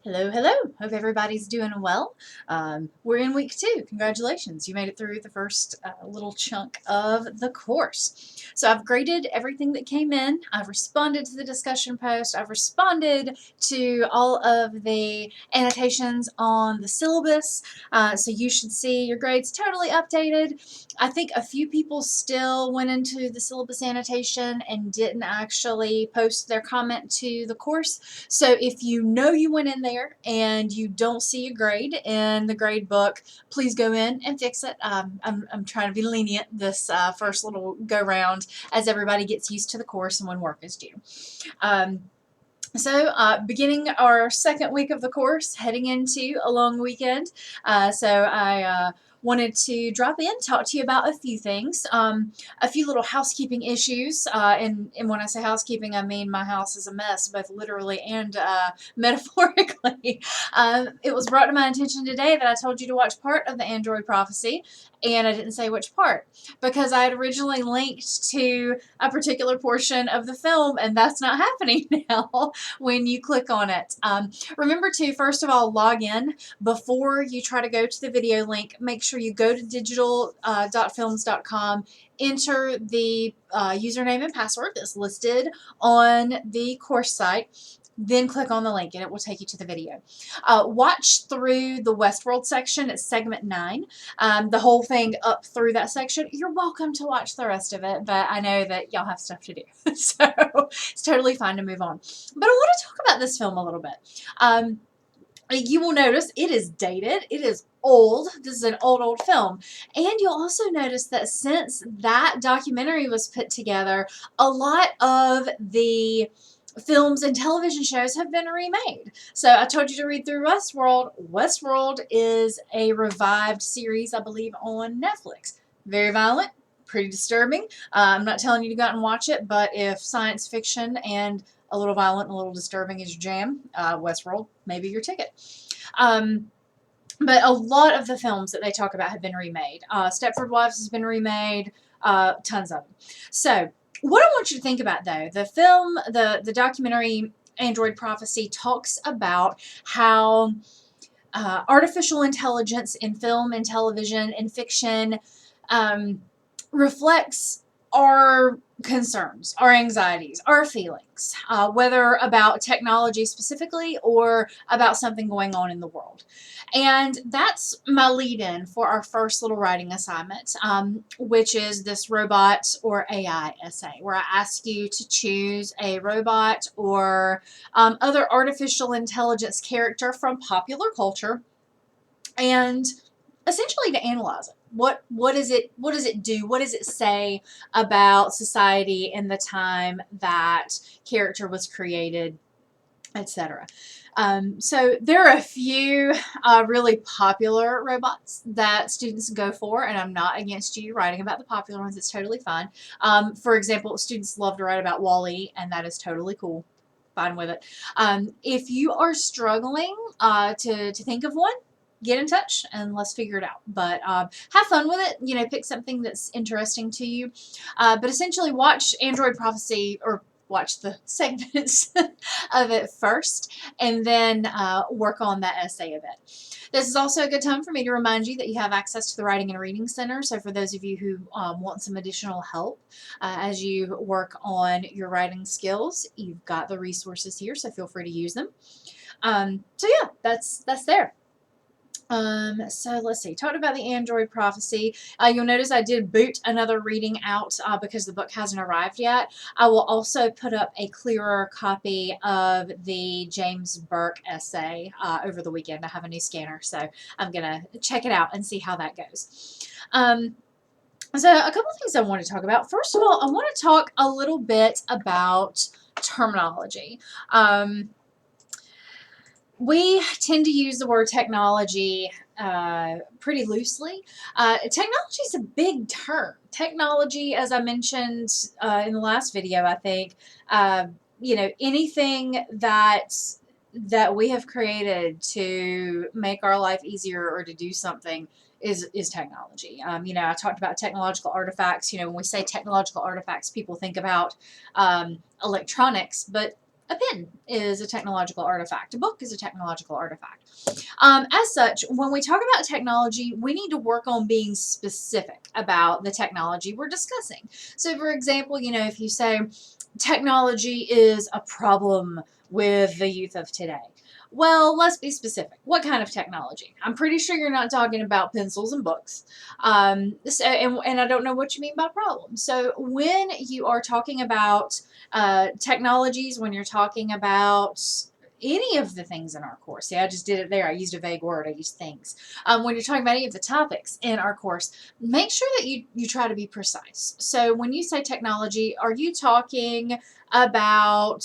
Hello, hello. Hope everybody's doing well. We're in week 2. Congratulations. You made it through the first little chunk of the course. So I've graded everything that came in. I've responded to the discussion post. I've responded to all of the annotations on the syllabus. So you should see your grades totally updated. I think a few people still went into the syllabus annotation and didn't actually post their comment to the course. So if you know you went in there and you don't see a grade in the grade book, please go in and fix it. I'm trying to be lenient this first little go round as everybody gets used to the course and when work is due. Beginning our second week of the course, heading into a long weekend. I wanted to drop in, talk to you about a few things, a few little housekeeping issues. And when I say housekeeping, I mean my house is a mess, both literally and metaphorically. It was brought to my attention today that I told you to watch part of the Android Prophecy, and I didn't say which part because I had originally linked to a particular portion of the film, and that's not happening now when you click on it. Remember to, first of all, log in before you try to go to the video link. Make sure you go to digital.films.com, enter the username and password that's listed on the course site, then click on the link and it will take you to the video. Watch through the Westworld section. It's segment 9. The whole thing up through that section. You're welcome to watch the rest of it, but I know that y'all have stuff to do. So it's totally fine to move on. But I want to talk about this film a little bit. You will notice it is dated. It is old. This is an old film. And you'll also notice that since that documentary was put together, a lot of the films and television shows have been remade. So I told you to read through Westworld. Westworld is a revived series, I believe, on Netflix. Very violent, pretty disturbing. I'm not telling you to go out and watch it, but if science fiction and a little violent and a little disturbing is your jam, Westworld may be your ticket. But a lot of the films that they talk about have been remade. Stepford Wives has been remade, tons of them. So what I want you to think about, though, the film, the documentary Android Prophecy talks about how artificial intelligence in film and television and fiction reflects our concerns, our anxieties, our feelings, whether about technology specifically or about something going on in the world. And that's my lead-in for our first little writing assignment, which is this robot or AI essay, where I ask you to choose a robot or other artificial intelligence character from popular culture and essentially to analyze it. What does it do? What does it say about society in the time that character was created, etc. So there are a few really popular robots that students go for, and I'm not against you writing about the popular ones. It's totally fine. For example, students love to write about WALL-E, and that is totally cool. Fine with it. If you are struggling to think of one, get in touch and let's figure it out. But have fun with it. You know, pick something that's interesting to you. But essentially, watch Android Prophecy, or watch the segments of it first, and then work on that essay a bit. This is also a good time for me to remind you that you have access to the Writing and Reading Center. So for those of you who want some additional help as you work on your writing skills, you've got the resources here, so feel free to use them. So yeah, that's there. So let's see, talked about the Android Prophecy. You'll notice I did boot another reading out because the book hasn't arrived yet. I will also put up a clearer copy of the James Burke essay over the weekend. I have a new scanner, so I'm going to check it out and see how that goes. So a couple of things I want to talk about. First of all, I want to talk a little bit about terminology. We tend to use the word technology pretty loosely. Technology is a big term. Technology, as I mentioned in the last video, I think, you know, anything that we have created to make our life easier or to do something is technology. You know, I talked about technological artifacts. You know, when we say technological artifacts, people think about electronics, but A pen is a technological artifact. A book is a technological artifact. As such, when we talk about technology, we need to work on being specific about the technology we're discussing. So, for example, if you say technology is a problem with the youth of today. Well, let's be specific. What kind of technology? I'm pretty sure you're not talking about pencils and books. And I don't know what you mean by problem. So when you are talking about technologies, when you're talking about any of the things in our course, see, I just did it there. I used a vague word. I used things. When you're talking about any of the topics in our course, make sure that you try to be precise. So when you say technology, are you talking about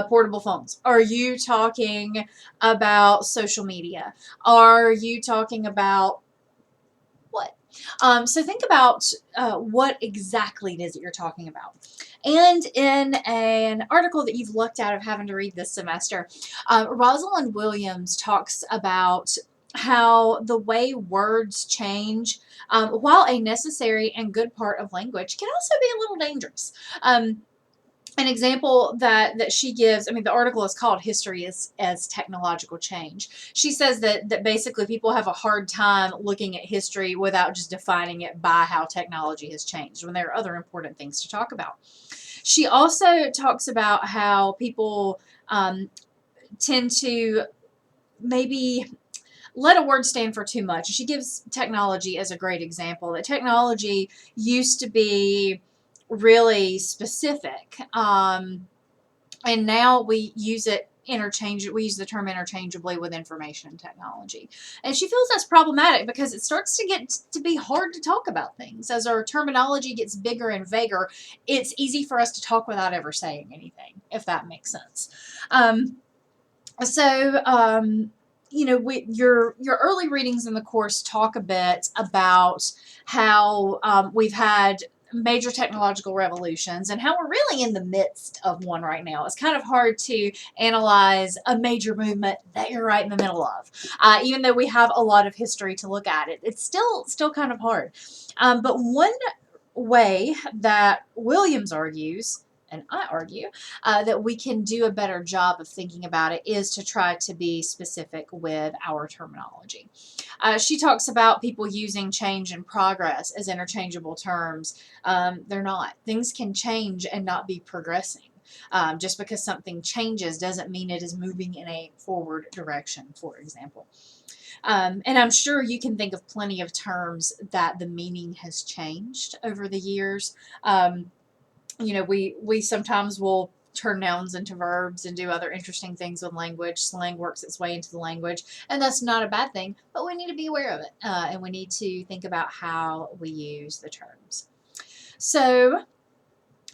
portable phones? Are you talking about social media? Are you talking about what? So think about what exactly it is that you're talking about. And in an article that you've looked at of having to read this semester, Rosalind Williams talks about how the way words change, while a necessary and good part of language, can also be a little dangerous. An example that she gives, I mean, the article is called History as Technological Change. She says that basically people have a hard time looking at history without just defining it by how technology has changed when there are other important things to talk about. She also talks about how people tend to maybe let a word stand for too much. She gives technology as a great example. That technology used to be really specific, and now we use it we use the term interchangeably with information technology. And she feels that's problematic because it starts to get to be hard to talk about things. As our terminology gets bigger and vaguer, it's easy for us to talk without ever saying anything, if that makes sense. Your early readings in the course talk a bit about how we've had major technological revolutions and how we're really in the midst of one right now. It's kind of hard to analyze a major movement that you're right in the middle of. Even though we have a lot of history to look at it, it's still kind of hard. But one way that Williams argues, and I argue, that we can do a better job of thinking about it is to try to be specific with our terminology. She talks about people using change and progress as interchangeable terms. They're not. Things can change and not be progressing. Just because something changes doesn't mean it is moving in a forward direction, for example. And I'm sure you can think of plenty of terms that the meaning has changed over the years. We sometimes will turn nouns into verbs and do other interesting things with language. Slang works its way into the language, and that's not a bad thing, but we need to be aware of it, and we need to think about how we use the terms. So,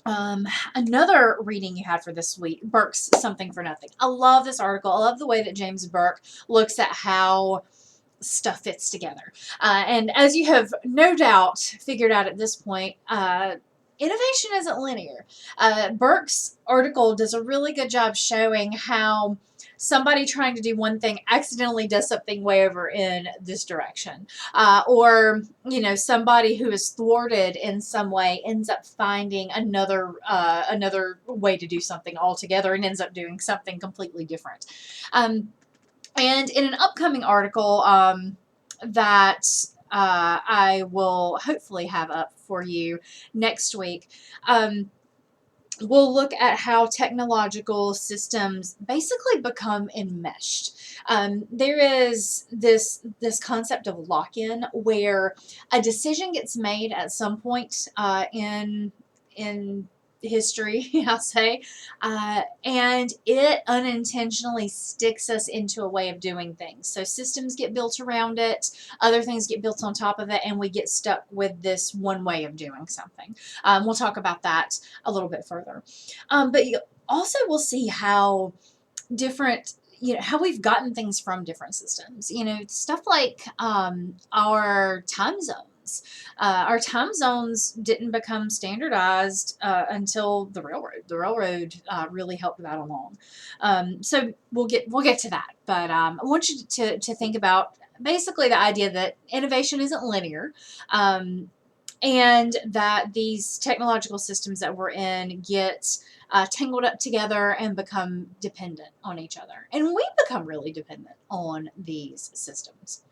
another reading you had for this week, Burke's Something for Nothing. I love this article. I love the way that James Burke looks at how stuff fits together. And as you have no doubt figured out at this point, innovation isn't linear. Burke's article does a really good job showing how somebody trying to do one thing accidentally does something way over in this direction. Or somebody who is thwarted in some way ends up finding another way to do something altogether and ends up doing something completely different. And in an upcoming article that I will hopefully have up for you next week, we'll look at how technological systems basically become enmeshed. There is this concept of lock-in where a decision gets made at some point in history, I'll say, and it unintentionally sticks us into a way of doing things. So systems get built around it, other things get built on top of it, and we get stuck with this one way of doing something. We'll talk about that a little bit further. But you also will see how different, how we've gotten things from different systems. Stuff like our time zones. Our time zones didn't become standardized until the railroad. The railroad really helped that along. So we'll get to that. But I want you to think about basically the idea that innovation isn't linear. and that these technological systems that we're in get tangled up together and become dependent on each other. And we become really dependent on these systems.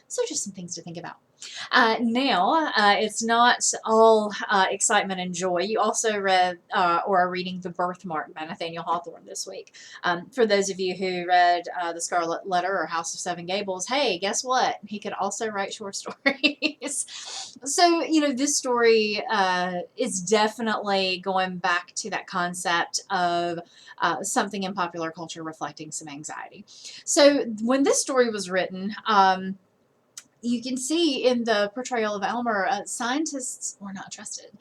So just some things to think about. Now, it's not all excitement and joy. You also read or are reading The Birthmark by Nathaniel Hawthorne this week. For those of you who read The Scarlet Letter or House of Seven Gables, hey, guess what? He could also write short stories. So, this story is definitely going back to that concept of something in popular culture reflecting some anxiety. So, when this story was written, you can see in the portrayal of Elmer, scientists were not trusted.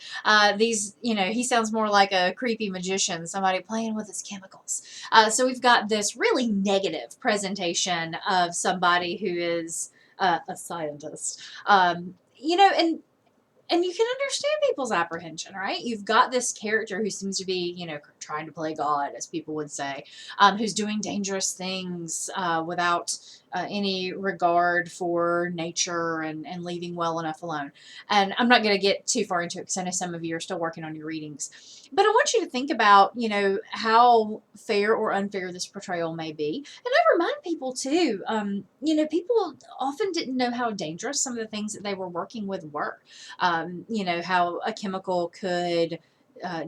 He sounds more like a creepy magician, somebody playing with his chemicals. So we've got this really negative presentation of somebody who is a scientist. And you can understand people's apprehension, right? You've got this character who seems to be, trying to play God, as people would say, who's doing dangerous things without any regard for nature and leaving well enough alone. And I'm not going to get too far into it because I know some of you are still working on your readings. But I want you to think about, how fair or unfair this portrayal may be. And I remind people, too, people often didn't know how dangerous some of the things that they were working with were. How a chemical could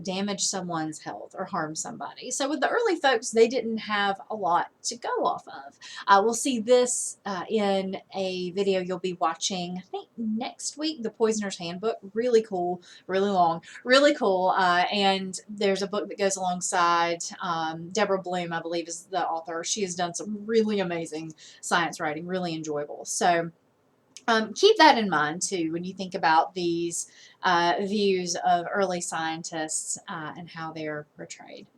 damage someone's health or harm somebody. So with the early folks, they didn't have a lot to go off of. We'll see this in a video you'll be watching, I think, next week, The Poisoner's Handbook. Really cool, really long, really cool. And there's a book that goes alongside. Deborah Bloom, I believe, is the author. She has done some really amazing science writing, really enjoyable. So keep that in mind, too, when you think about these views of early scientists and how they're portrayed.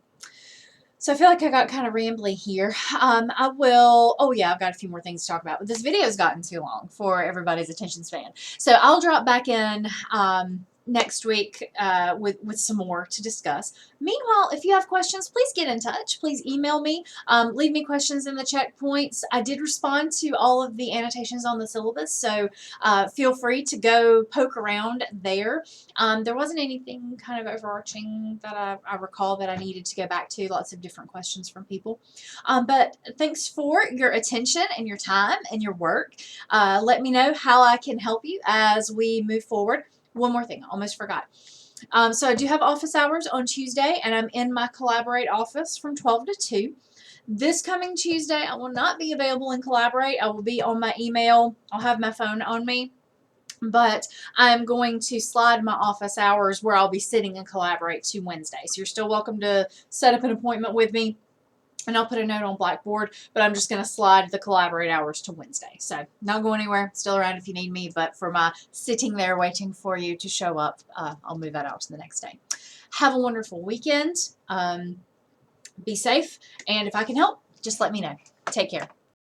So I feel like I got kind of rambly here. I've got a few more things to talk about, but this video has gotten too long for everybody's attention span. So I'll drop back in next week with some more to discuss. Meanwhile, if you have questions, please get in touch. Please email me. Leave me questions in the checkpoints. I did respond to all of the annotations on the syllabus, so feel free to go poke around there. There wasn't anything kind of overarching that I recall that I needed to go back to. Lots of different questions from people. But thanks for your attention and your time and your work. Let me know how I can help you as we move forward. One more thing, I almost forgot. So I do have office hours on Tuesday, and I'm in my Collaborate office from 12 to 2. This coming Tuesday, I will not be available in Collaborate. I will be on my email. I'll have my phone on me. But I'm going to slide my office hours where I'll be sitting in Collaborate to Wednesday. So you're still welcome to set up an appointment with me. And I'll put a note on Blackboard, but I'm just going to slide the Collaborate hours to Wednesday. So not going anywhere, still around if you need me, but for my sitting there waiting for you to show up, I'll move that out to the next day. Have a wonderful weekend. Be safe, and if I can help, just let me know. Take care.